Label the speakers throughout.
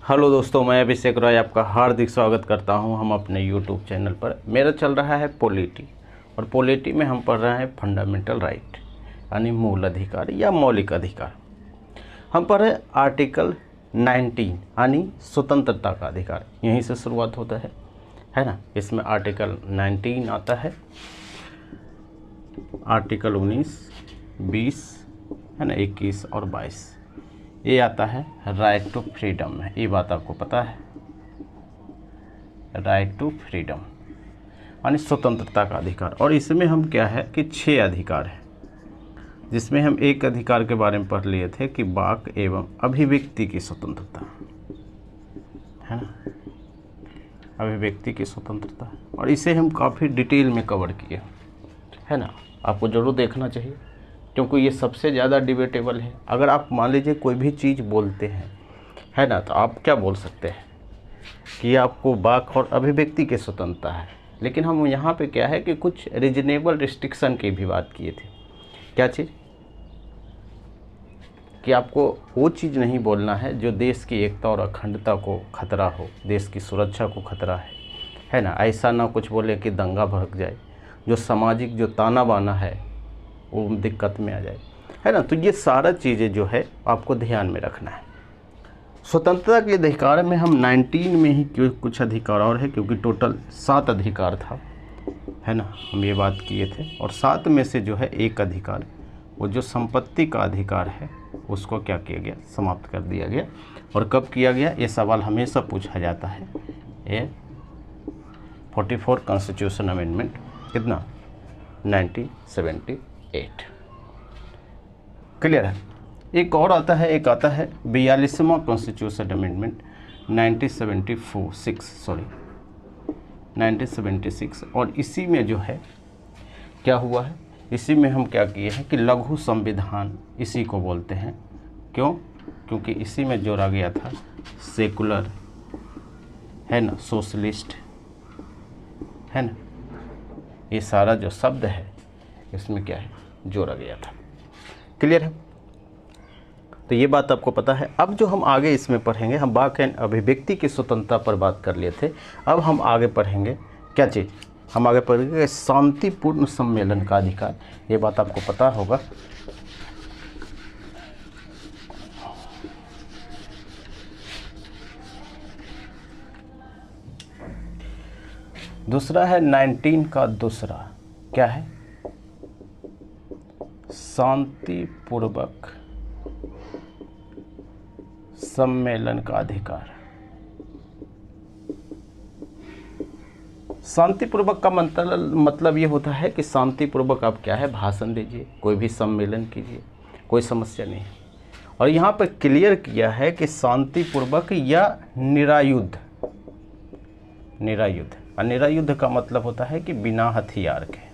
Speaker 1: Hello दोस्तों, मैं अभिषेक रॉय आपका हार्दिक स्वागत करता हूं हम अपने यूट्यूब चैनल पर। मेरा चल रहा है पॉलिटी, और पॉलिटी में हम पढ़ रहे हैं फंडामेंटल राइट यानी मूल अधिकार या मौलिक अधिकार। हम पढ़ रहे आर्टिकल 19 यानी स्वतंत्रता का अधिकार। यहीं से शुरुआत होता है ना। इसमें आर्टिकल 19 आता है, आर्टिकल 19, 20 है ना, 21 और 22 ये आता है राइट टू फ्रीडम में। ये बात आपको पता है, राइट टू फ्रीडम यानी स्वतंत्रता का अधिकार। और इसमें हम क्या है कि 6 अधिकार है, जिसमें हम एक अधिकार के बारे में पढ़ लिए थे कि वाक एवं अभिव्यक्ति की स्वतंत्रता है ना, अभिव्यक्ति की स्वतंत्रता। और इसे हम काफ़ी डिटेल में कवर किए है ना। आपको ज़रूर देखना चाहिए क्योंकि ये सबसे ज़्यादा डिबेटेबल है। अगर आप मान लीजिए कोई भी चीज़ बोलते हैं है ना, तो आप क्या बोल सकते हैं कि आपको वाक और अभिव्यक्ति की स्वतंत्रता है, लेकिन हम यहाँ पे क्या है कि कुछ रीजनेबल रिस्ट्रिक्शन की भी बात किए थे। क्या चीज़? कि आपको वो चीज़ नहीं बोलना है जो देश की एकता और अखंडता को खतरा हो, देश की सुरक्षा को खतरा है ना। ऐसा ना कुछ बोले कि दंगा भड़क जाए, जो सामाजिक जो ताना बाना है वो दिक्कत में आ जाए, है ना। तो ये सारा चीज़ें जो है आपको ध्यान में रखना है। स्वतंत्रता के अधिकार में हम 19 में ही कुछ अधिकार और है, क्योंकि टोटल 7 अधिकार था है ना, हम ये बात किए थे। और 7 में से जो है एक अधिकार, वो जो संपत्ति का अधिकार है, उसको क्या किया गया, समाप्त कर दिया गया। और कब किया गया, ये सवाल हमेशा पूछा जाता है। ये 44 कॉन्स्टिट्यूशन अमेंडमेंट, कितना, 1978। क्लियर है। एक और आता है, एक आता है 42वां कॉन्स्टिट्यूशन अमेंडमेंट 1976। और इसी में जो है क्या हुआ है, इसी में हम क्या किए हैं कि लघु संविधान इसी को बोलते हैं। क्यों? क्योंकि इसी में जोड़ा गया था सेकुलर है ना, सोशलिस्ट है ना, ये सारा जो शब्द है इसमें क्या है, जोड़ा गया था। क्लियर है। तो ये बात आपको पता है। अब जो हम आगे इसमें पढ़ेंगे, हम वाक एंड अभिव्यक्ति की स्वतंत्रता पर बात कर लिए थे। अब हम आगे पढ़ेंगे क्या चीज़, हम आगे पढ़ेंगे शांतिपूर्ण सम्मेलन का अधिकार। ये बात आपको पता होगा। दूसरा है 19 का दूसरा, क्या है, शांतिपूर्वक सम्मेलन का अधिकार। शांतिपूर्वक का मतलब ये होता है कि शांतिपूर्वक आप क्या है, भाषण दीजिए, कोई भी सम्मेलन कीजिए, कोई समस्या नहीं है। और यहाँ पर क्लियर किया है कि शांतिपूर्वक या निरायुध। निरायुध, और निरायुध का मतलब होता है कि बिना हथियार के।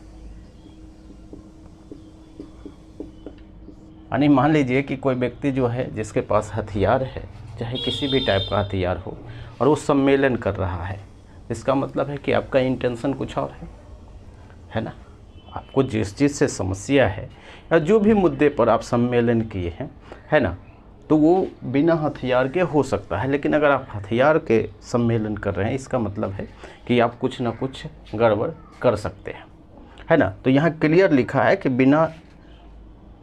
Speaker 1: यानी मान लीजिए कि कोई व्यक्ति जो है जिसके पास हथियार है, चाहे किसी भी टाइप का हथियार हो, और वो सम्मेलन कर रहा है, इसका मतलब है कि आपका इंटेंशन कुछ और है ना। आपको जिस चीज़ से समस्या है या जो भी मुद्दे पर आप सम्मेलन किए हैं है ना, तो वो बिना हथियार के हो सकता है। लेकिन अगर आप हथियार के सम्मेलन कर रहे हैं, इसका मतलब है कि आप कुछ ना कुछ गड़बड़ कर सकते हैं, है ना। तो यहाँ क्लियर लिखा है कि बिना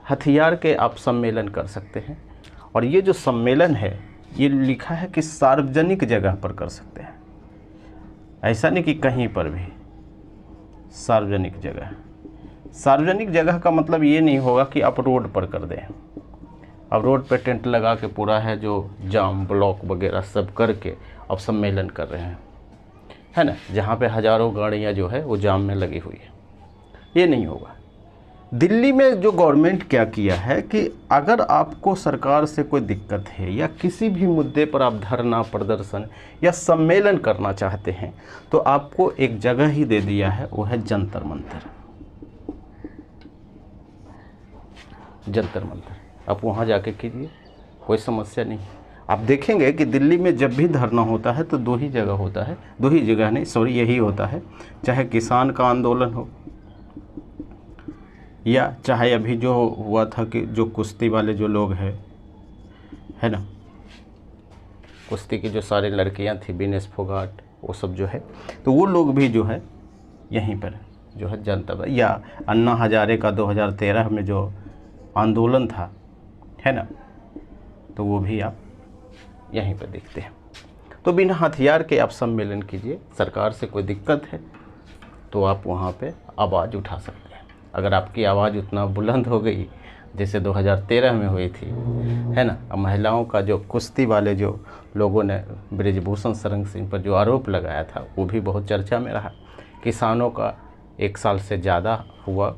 Speaker 1: हथियार के आप सम्मेलन कर सकते हैं। और ये जो सम्मेलन है, ये लिखा है कि सार्वजनिक जगह पर कर सकते हैं। ऐसा नहीं कि कहीं पर भी, सार्वजनिक जगह। सार्वजनिक जगह का मतलब ये नहीं होगा कि आप रोड पर कर दें। अब रोड पे टेंट लगा के पूरा है जो जाम ब्लॉक वगैरह सब करके अब सम्मेलन कर रहे हैं, है ना, जहाँ पे हज़ारों गाड़ियाँ जो है वो जाम में लगी हुई है, ये नहीं होगा। दिल्ली में जो गवर्नमेंट क्या किया है कि अगर आपको सरकार से कोई दिक्कत है या किसी भी मुद्दे पर आप धरना प्रदर्शन या सम्मेलन करना चाहते हैं, तो आपको एक जगह ही दे दिया है, वो है जंतर मंतर। जंतर मंतर, आप वहाँ जाके कीजिए, कोई समस्या नहीं। आप देखेंगे कि दिल्ली में जब भी धरना होता है तो 2 ही जगह होता है, 2 ही जगह नहीं, सॉरी, यही होता है। चाहे किसान का आंदोलन हो, या चाहे अभी जो हुआ था कि जो कुश्ती वाले जो लोग हैं है ना, कुश्ती की जो सारी लड़कियां थी, विनेश फोगाट, वो सब जो है, तो वो लोग भी जो है यहीं पर जो है जनता, या अन्ना हजारे का 2013 में जो आंदोलन था, है ना, तो वो भी आप यहीं पर देखते हैं। तो बिना हथियार के आप सम्मेलन कीजिए। सरकार से कोई दिक्कत है तो आप वहाँ पे आवाज़ उठा सकते हैं। अगर आपकी आवाज़ उतना बुलंद हो गई जैसे 2013 में हुई थी, है ना, महिलाओं का जो कुश्ती वाले जो लोगों ने ब्रिजभूषण शरण सिंह पर जो आरोप लगाया था, वो भी बहुत चर्चा में रहा। किसानों का 1 साल से ज़्यादा हुआ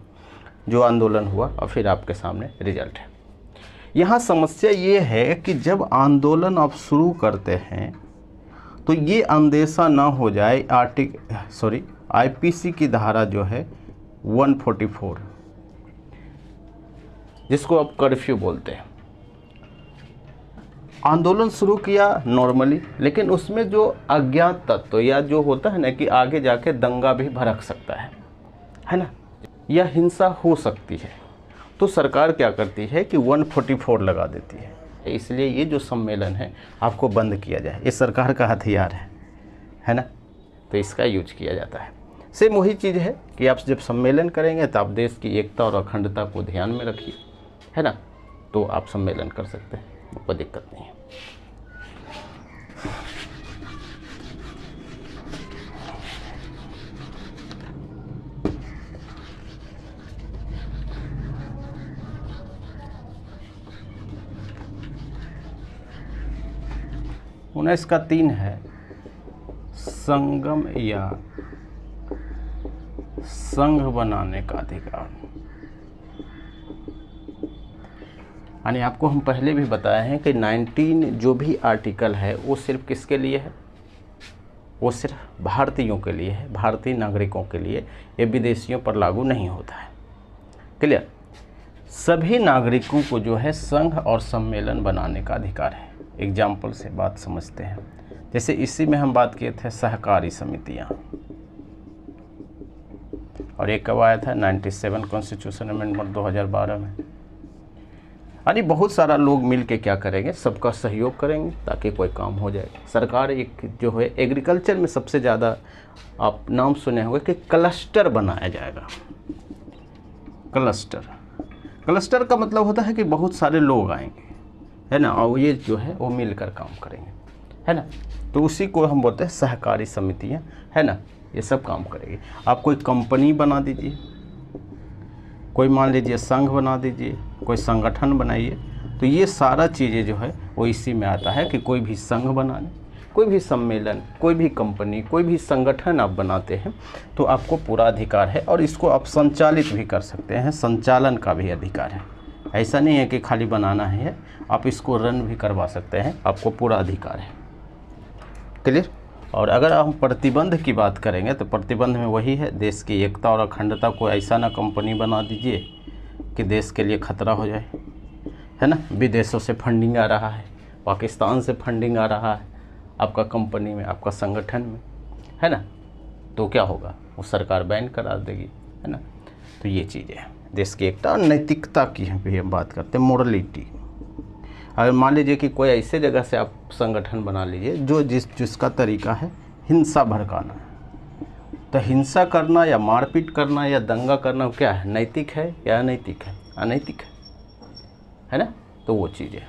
Speaker 1: जो आंदोलन हुआ, और फिर आपके सामने रिजल्ट है। यहाँ समस्या ये है कि जब आंदोलन आप शुरू करते हैं तो ये अंदेशा ना हो जाए आईपीसी की धारा जो है 144, जिसको आप कर्फ्यू बोलते हैं। आंदोलन शुरू किया नॉर्मली, लेकिन उसमें जो अज्ञात तत्व या जो होता है ना कि आगे जाके दंगा भी भड़क सकता है ना, या हिंसा हो सकती है, तो सरकार क्या करती है कि 144 लगा देती है। इसलिए ये जो सम्मेलन है आपको बंद किया जाए, ये सरकार का हथियार है ना, तो इसका यूज किया जाता है। सेम वही चीज़ है कि आप जब सम्मेलन करेंगे तो आप देश की एकता और अखंडता को ध्यान में रखिए, है ना, तो आप सम्मेलन कर सकते हैं, कोई दिक्कत नहीं है। उन्नीस का 3 है संगम या संघ बनाने का अधिकार। यानी आपको हम पहले भी बताए हैं कि 19 जो भी आर्टिकल है वो सिर्फ किसके लिए है, वो सिर्फ भारतीयों के लिए है, भारतीय नागरिकों के लिए, ये विदेशियों पर लागू नहीं होता है। क्लियर? सभी नागरिकों को जो है संघ और सम्मेलन बनाने का अधिकार है। एग्जाम्पल से बात समझते हैं, जैसे इसी में हम बात किए थे सहकारी समितियां, और एक कब आया था 97 कॉन्स्टिट्यूशन अमेंडमेंट 2012 में। यानी बहुत सारा लोग मिल के क्या करेंगे, सबका सहयोग करेंगे ताकि कोई काम हो जाए। सरकार एक जो है एग्रीकल्चर में सबसे ज़्यादा आप नाम सुने होंगे कि क्लस्टर बनाया जाएगा। क्लस्टर का मतलब होता है कि बहुत सारे लोग आएंगे, है ना, और ये जो है वो मिलकर काम करेंगे, है ना, तो उसी को हम बोलते हैं सहकारी समितियाँ, है ना, ये सब काम करेगी। आप कोई कंपनी बना दीजिए, कोई मान लीजिए संघ बना दीजिए, कोई संगठन बनाइए, तो ये सारा चीज़ें जो है वो इसी में आता है कि कोई भी संघ बनाने, कोई भी सम्मेलन, कोई भी कंपनी, कोई भी संगठन आप बनाते हैं तो आपको पूरा अधिकार है, और इसको आप संचालित भी कर सकते हैं, संचालन का भी अधिकार है। ऐसा नहीं है कि खाली बनाना है, आप इसको रन भी करवा सकते हैं, आपको पूरा अधिकार है। क्लियर? और अगर हम प्रतिबंध की बात करेंगे तो प्रतिबंध में वही है, देश की एकता और अखंडता को ऐसा ना कंपनी बना दीजिए कि देश के लिए खतरा हो जाए, है ना। विदेशों से फंडिंग आ रहा है, पाकिस्तान से फंडिंग आ रहा है आपका कंपनी में, आपका संगठन में, है ना, तो क्या होगा, वो सरकार बैन करा देगी, है ना। तो ये चीज़ें हैं देश की एकता और नैतिकता की भी हम बात करते हैं, मोरलिटी। अगर मान लीजिए कि कोई ऐसे जगह से आप संगठन बना लीजिए जो जिसका तरीका है हिंसा भड़काना, तो हिंसा करना या मारपीट करना या दंगा करना क्या है, नैतिक है या अनैतिक है? अनैतिक है ना। तो वो चीज़ें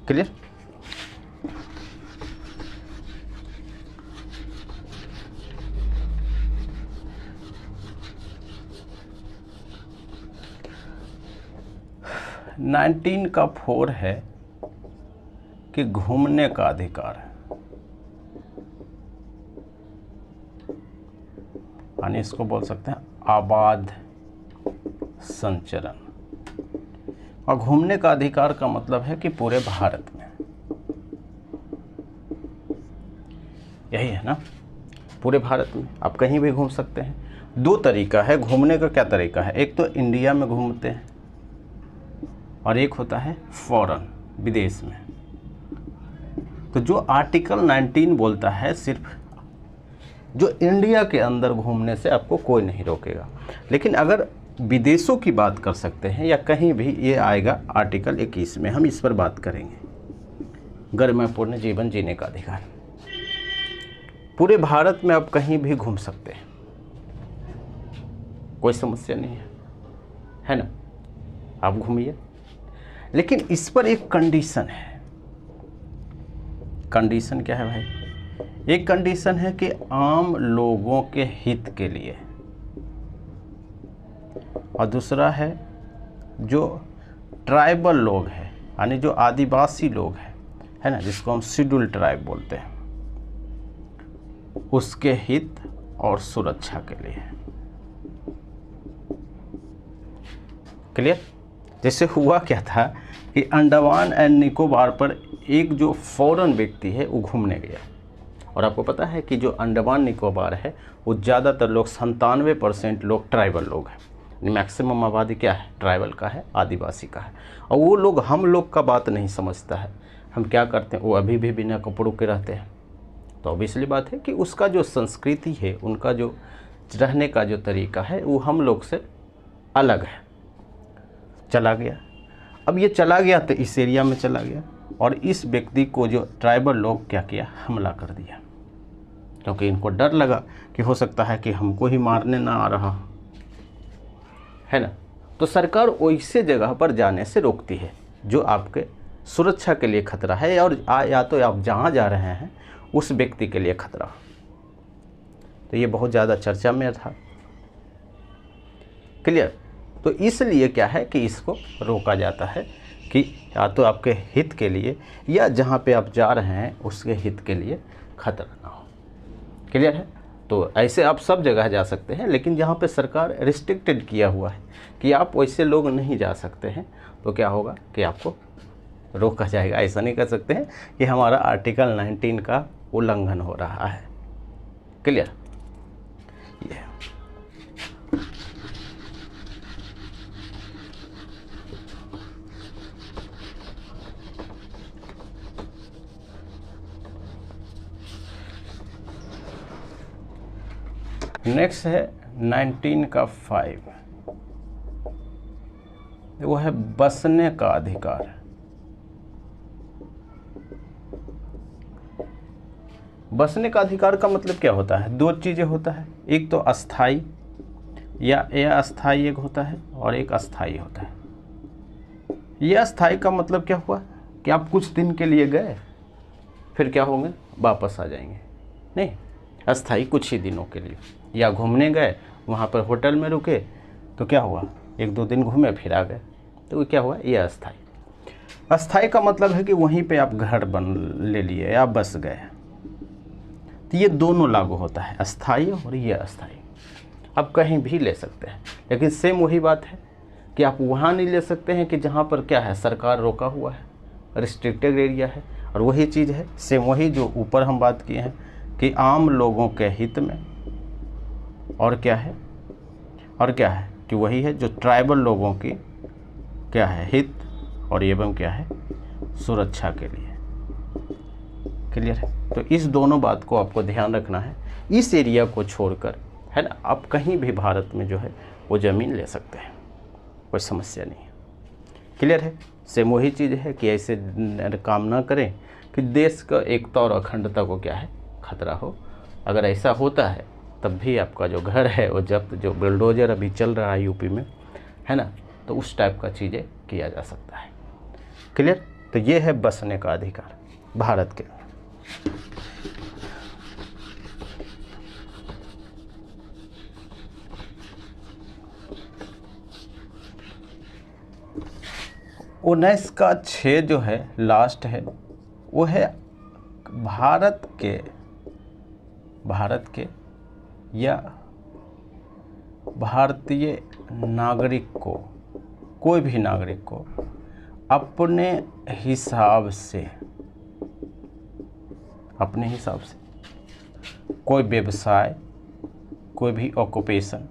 Speaker 1: क्लियर। नाइनटीन का 4 है कि घूमने का अधिकार है, यानी इसको बोल सकते हैं आबाद संचरण। और घूमने का अधिकार का मतलब है कि पूरे भारत में, यही है ना, पूरे भारत में आप कहीं भी घूम सकते हैं। 2 तरीका है घूमने का। क्या तरीका है? एक तो इंडिया में घूमते हैं और एक होता है फॉरेन, विदेश में। तो जो आर्टिकल 19 बोलता है सिर्फ जो इंडिया के अंदर घूमने से आपको कोई नहीं रोकेगा, लेकिन अगर विदेशों की बात कर सकते हैं या कहीं भी, ये आएगा आर्टिकल 21 में, हम इस पर बात करेंगे। गरिमापूर्ण जीवन जीने का अधिकार। पूरे भारत में आप कहीं भी घूम सकते हैं, कोई समस्या नहीं है ना, आप घूमिए। लेकिन इस पर एक कंडीशन है। कंडीशन क्या है भाई? एक कंडीशन है कि आम लोगों के हित के लिए, और दूसरा है जो ट्राइबल लोग हैं, यानी जो आदिवासी लोग हैं, है ना, जिसको हम शेड्यूल ट्राइब बोलते हैं, उसके हित और सुरक्षा के लिए। क्लियर? जैसे हुआ क्या था कि अंडमान एंड निकोबार पर एक जो फॉरेन व्यक्ति है वो घूमने गया, और आपको पता है कि जो अंडमान निकोबार है वो ज़्यादातर लोग 97% लोग ट्राइबल लोग हैं। मैक्सिमम आबादी क्या है? ट्राइबल का है, आदिवासी का है। और वो लोग हम लोग का बात नहीं समझता है। हम क्या करते हैं, वो अभी भी बिना कपड़ों के रहते हैं। तो ऑब्वियसली बात है कि उसका जो संस्कृति है, उनका जो रहने का जो तरीका है, वो हम लोग से अलग है। चला गया, अब ये चला गया तो इस एरिया में चला गया, और इस व्यक्ति को जो ट्राइबल लोग क्या किया, हमला कर दिया, क्योंकि इनको डर लगा कि हो सकता है कि हमको ही मारने ना आ रहा है ना। तो सरकार वैसे जगह पर जाने से रोकती है जो आपके सुरक्षा के लिए खतरा है, और या तो आप जहाँ जा रहे हैं उस व्यक्ति के लिए खतरा। तो ये बहुत ज़्यादा चर्चा में था। क्लियर? तो इसलिए क्या है कि इसको रोका जाता है कि या तो आपके हित के लिए या जहाँ पे आप जा रहे हैं उसके हित के लिए खतरा ना हो। क्लियर है? तो ऐसे आप सब जगह जा सकते हैं, लेकिन जहाँ पे सरकार रिस्ट्रिक्टेड किया हुआ है कि आप वैसे लोग नहीं जा सकते हैं, तो क्या होगा कि आपको रोका जाएगा। ऐसा नहीं कर सकते हैं कि हमारा आर्टिकल 19 का उल्लंघन हो रहा है। क्लियर? ये नेक्स्ट है 19 का 5, वो है बसने का अधिकार। बसने का अधिकार का मतलब क्या होता है? दो चीज़ें होता है, एक तो अस्थाई या अस्थाई एक होता है, और एक अस्थाई होता है। ये अस्थाई का मतलब क्या हुआ कि आप कुछ दिन के लिए गए, फिर क्या होंगे, वापस आ जाएंगे। नहीं, अस्थाई कुछ ही दिनों के लिए, या घूमने गए, वहाँ पर होटल में रुके, तो क्या हुआ, 1-2 दिन घूमे फिर आ गए, तो क्या हुआ, ये अस्थाई। अस्थाई का मतलब है कि वहीं पे आप घर बन ले लिए या बस गए। तो ये दोनों लागू होता है, अस्थाई और ये अस्थाई। आप कहीं भी ले सकते हैं, लेकिन सेम वही बात है कि आप वहाँ नहीं ले सकते हैं कि जहाँ पर क्या है, सरकार रोका हुआ है, रिस्ट्रिक्टेड एरिया है। और वही चीज़ है, सेम वही जो ऊपर हम बात किए हैं कि आम लोगों के हित में, और क्या है, कि वही है जो ट्राइबल लोगों की क्या है, हित और एवं क्या है, सुरक्षा के लिए। क्लियर है? तो इस दोनों बात को आपको ध्यान रखना है। इस एरिया को छोड़कर, है ना, आप कहीं भी भारत में जो है वो ज़मीन ले सकते हैं, कोई समस्या नहीं है। क्लियर है? सेम वही चीज़ है कि ऐसे काम ना करें कि देश का एकता और अखंडता को क्या है, खतरा हो। अगर ऐसा होता है तब भी आपका जो घर है वो जब्त, जो बुलडोजर अभी चल रहा है यूपी में, है ना, तो उस टाइप का चीज़ें किया जा सकता है। क्लियर? तो ये है बसने का अधिकार भारत के। उन्नीस का 6 जो है लास्ट है, वो है भारत के या भारतीय नागरिक को, कोई भी नागरिक को अपने हिसाब से कोई व्यवसाय, कोई भी ऑक्यूपेशन,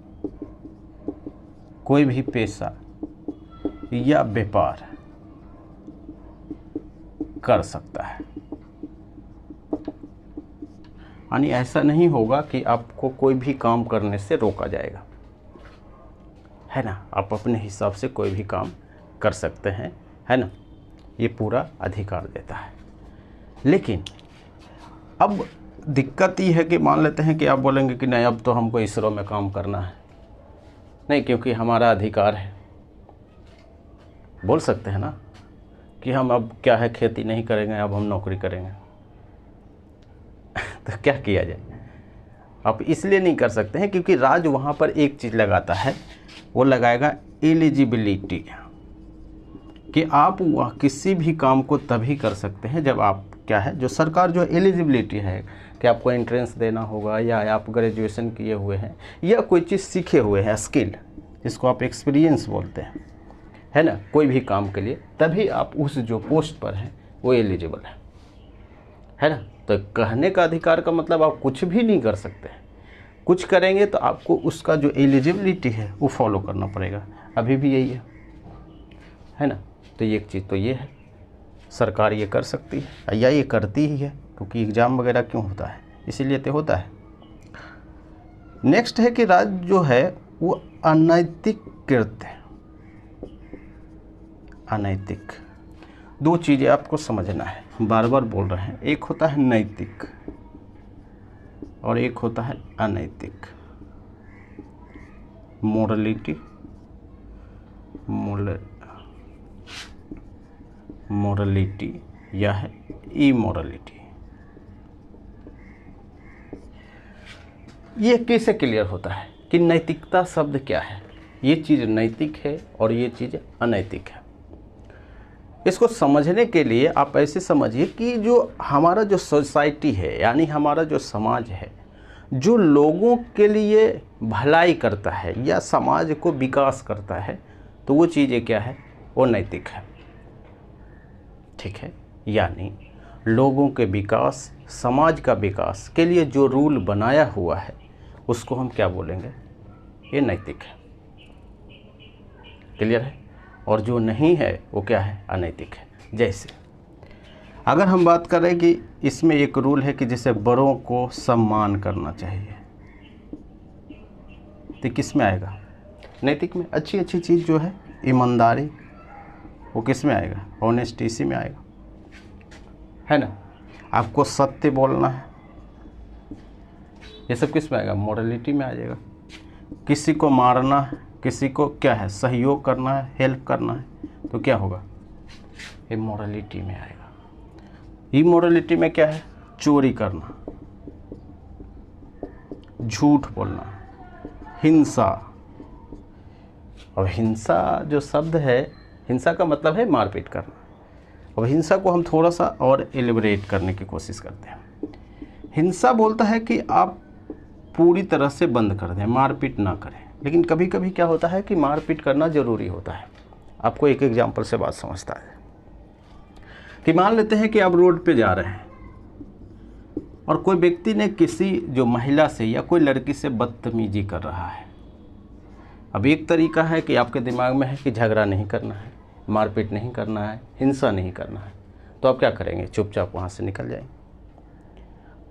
Speaker 1: कोई भी पेशा या व्यापार कर सकता है। यानी ऐसा नहीं होगा कि आपको कोई भी काम करने से रोका जाएगा, है ना, आप अपने हिसाब से कोई भी काम कर सकते हैं, है ना, ये पूरा अधिकार देता है। लेकिन अब दिक्कत ये है कि मान लेते हैं कि आप बोलेंगे कि नहीं अब तो हमको इसरो में काम करना है, नहीं क्योंकि हमारा अधिकार है, बोल सकते हैं ना कि हम अब क्या है खेती नहीं करेंगे, अब हम नौकरी करेंगे। तो क्या किया जाए? आप इसलिए नहीं कर सकते हैं क्योंकि राज्य वहाँ पर एक चीज़ लगाता है, वो लगाएगा एलिजिबिलिटी, कि आप वह किसी भी काम को तभी कर सकते हैं जब आप क्या है, जो सरकार जो एलिजिबिलिटी है कि आपको एंट्रेंस देना होगा, या आप ग्रेजुएशन किए हुए हैं, या कोई चीज़ सीखे हुए हैं, स्किल जिसको आप एक्सपीरियंस बोलते हैं, है ना, कोई भी काम के लिए, तभी आप उस जो पोस्ट पर हैं वो एलिजिबल है ना। तो कहने का अधिकार का मतलब आप कुछ भी नहीं कर सकते हैं, कुछ करेंगे तो आपको उसका जो एलिजिबिलिटी है वो फॉलो करना पड़ेगा। अभी भी यही है ना। तो ये एक चीज़ तो ये है, सरकार ये कर सकती है या ये करती ही है, क्योंकि एग्ज़ाम वगैरह क्यों होता है, इसीलिए तो होता है। नेक्स्ट है कि राज्य जो है वो अनैतिक कृत्य है। अनैतिक, दो चीज़ें आपको समझना है, बार बार बोल रहे हैं, एक होता है नैतिक और एक होता है अनैतिक। मोरलिटी, मोरलिटी या है इमोरलिटी। ये कैसे क्लियर होता है कि नैतिकता शब्द क्या है? ये चीज़ नैतिक है और ये चीज़ अनैतिक है। इसको समझने के लिए आप ऐसे समझिए कि जो हमारा जो सोसाइटी है, यानी हमारा जो समाज है, जो लोगों के लिए भलाई करता है या समाज को विकास करता है, तो वो चीज़ें क्या है, वो नैतिक है। ठीक है, यानी लोगों के विकास, समाज का विकास के लिए जो रूल बनाया हुआ है उसको हम क्या बोलेंगे, ये नैतिक है। क्लियर है? और जो नहीं है वो क्या है, अनैतिक है। जैसे अगर हम बात करें कि इसमें एक रूल है कि जैसे बड़ों को सम्मान करना चाहिए, तो किस में आएगा, नैतिक में। अच्छी अच्छी चीज़ जो है, ईमानदारी, वो किस में आएगा, ऑनेस्टी, इसी में आएगा, है ना। आपको सत्य बोलना है, ये सब किस में आएगा, मोरलिटी में आ जाएगा। किसी को मारना है, किसी को क्या है, सहयोग करना है, हेल्प करना है, तो क्या होगा, ये मोरलिटी में आएगा। इमोरलिटी में क्या है, चोरी करना, झूठ बोलना, हिंसा। और हिंसा जो शब्द है, हिंसा का मतलब है मारपीट करना। अब हिंसा को हम थोड़ा सा और एलिबरेट करने की कोशिश करते हैं। हिंसा बोलता है कि आप पूरी तरह से बंद कर दें, मारपीट ना करें। लेकिन कभी कभी क्या होता है कि मारपीट करना ज़रूरी होता है। आपको एक एग्जांपल से बात समझता है कि मान लेते हैं कि आप रोड पे जा रहे हैं और कोई व्यक्ति ने किसी जो महिला से या कोई लड़की से बदतमीजी कर रहा है। अब एक तरीका है कि आपके दिमाग में है कि झगड़ा नहीं करना है, मारपीट नहीं करना है, हिंसा नहीं करना है, तो आप क्या करेंगे, चुपचाप वहाँ से निकल जाएंगे।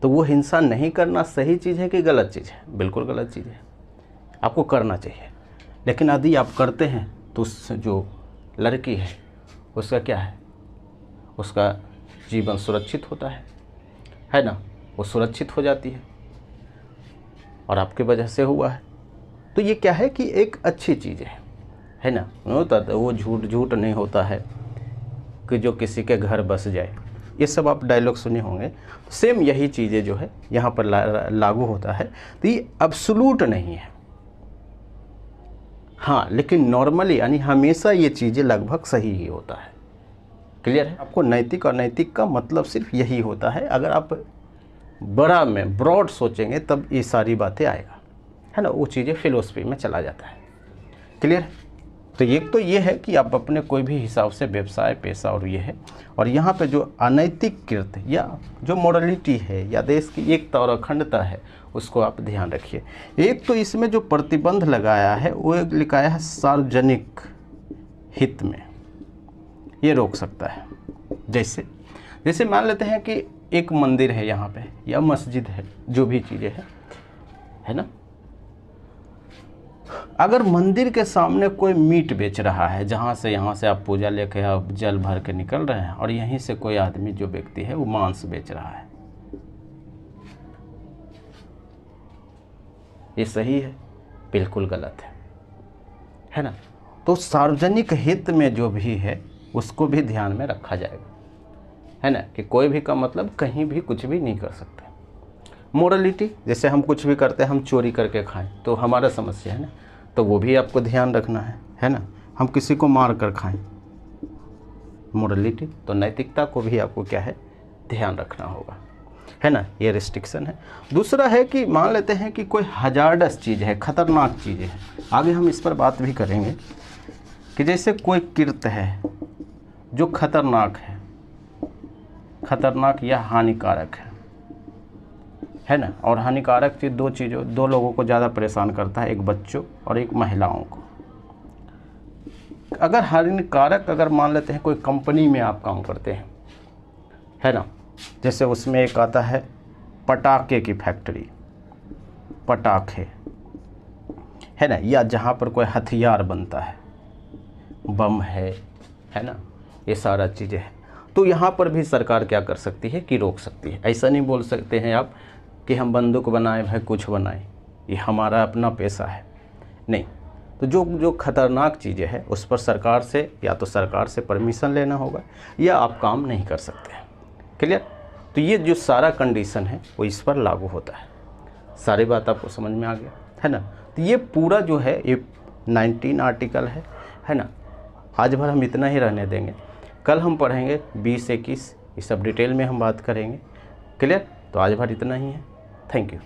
Speaker 1: तो वो हिंसा नहीं करना सही चीज़ है कि गलत चीज़ है? बिल्कुल गलत चीज़ है, आपको करना चाहिए। लेकिन यदि आप करते हैं तो उस जो लड़की है उसका क्या है, उसका जीवन सुरक्षित होता है ना, वो सुरक्षित हो जाती है और आपके वजह से हुआ है। तो ये क्या है कि एक अच्छी चीज़ है ना। होता तो वो झूठ नहीं होता है कि जो किसी के घर बस जाए, ये सब आप डायलॉग सुने होंगे। सेम यही चीज़ें जो है यहाँ पर लागू होता है। तो ये एब्सोल्यूट नहीं है, हाँ, लेकिन नॉर्मली यानी हमेशा ये चीज़ें लगभग सही ही होता है। क्लियर है? आपको नैतिक और नैतिक का मतलब सिर्फ यही होता है। अगर आप बड़ा में ब्रॉड सोचेंगे तब ये सारी बातें आएगा, है ना, वो चीज़ें फिलोसफी में चला जाता है। क्लियर? तो एक तो ये है कि आप अपने कोई भी हिसाब से व्यवसाय, पैसा और ये है। और यहाँ पे जो अनैतिक कृत्य या जो मोरलिटी है या देश की एकता और अखंडता है, उसको आप ध्यान रखिए। एक तो इसमें जो प्रतिबंध लगाया है वो लिखाया है सार्वजनिक हित में, ये रोक सकता है। जैसे मान लेते हैं कि एक मंदिर है यहाँ पे या मस्जिद है, जो भी चीज़ें है ना। अगर मंदिर के सामने कोई मीट बेच रहा है, जहाँ से यहाँ से आप पूजा लेके आप जल भर के निकल रहे हैं, और यहीं से कोई आदमी जो व्यक्ति है वो मांस बेच रहा है, ये सही है? बिल्कुल गलत है ना? तो सार्वजनिक हित में जो भी है उसको भी ध्यान में रखा जाएगा, है ना, कि कोई भी का मतलब कहीं भी कुछ भी नहीं कर सकते। मोरलिटी, जैसे हम कुछ भी करते हैं, हम चोरी करके खाएं तो हमारा समस्या है ना, तो वो भी आपको ध्यान रखना है ना। हम किसी को मार कर खाएं, मोरलिटी, तो नैतिकता को भी आपको क्या है, ध्यान रखना होगा, है ना। ये रिस्ट्रिक्शन है। दूसरा है कि मान लेते हैं कि कोई हजार्डस चीज़ है, ख़तरनाक चीज़ें हैं, आगे हम इस पर बात भी करेंगे कि जैसे कोई कृत्य है जो खतरनाक है, खतरनाक या हानिकारक है ना। और हानिकारक चीज़ दो लोगों को ज़्यादा परेशान करता है, एक बच्चों और एक महिलाओं को। अगर हानिकारक, अगर मान लेते हैं कोई कंपनी में आप काम करते हैं, है ना, जैसे उसमें एक आता है पटाखे की फैक्ट्री, पटाखे, है ना, या जहाँ पर कोई हथियार बनता है, बम है ना, ये सारा चीज़ें हैं, तो यहाँ पर भी सरकार क्या कर सकती है कि रोक सकती है। ऐसा नहीं बोल सकते हैं आप कि हम बंदूक बनाए भाई कुछ बनाए, ये हमारा अपना पैसा है, नहीं। तो जो खतरनाक चीज़ें हैं उस पर सरकार से, या तो सरकार से परमिशन लेना होगा, या आप काम नहीं कर सकते हैं। क्लियर? तो ये जो सारा कंडीशन है वो इस पर लागू होता है। सारी बात आपको समझ में आ गया, है ना। तो ये पूरा जो है ये 19 आर्टिकल है ना। आज भर हम इतना ही रहने देंगे, कल हम पढ़ेंगे 20-21, ये सब डिटेल में हम बात करेंगे। क्लियर? तो आज भर इतना ही है। Thank you.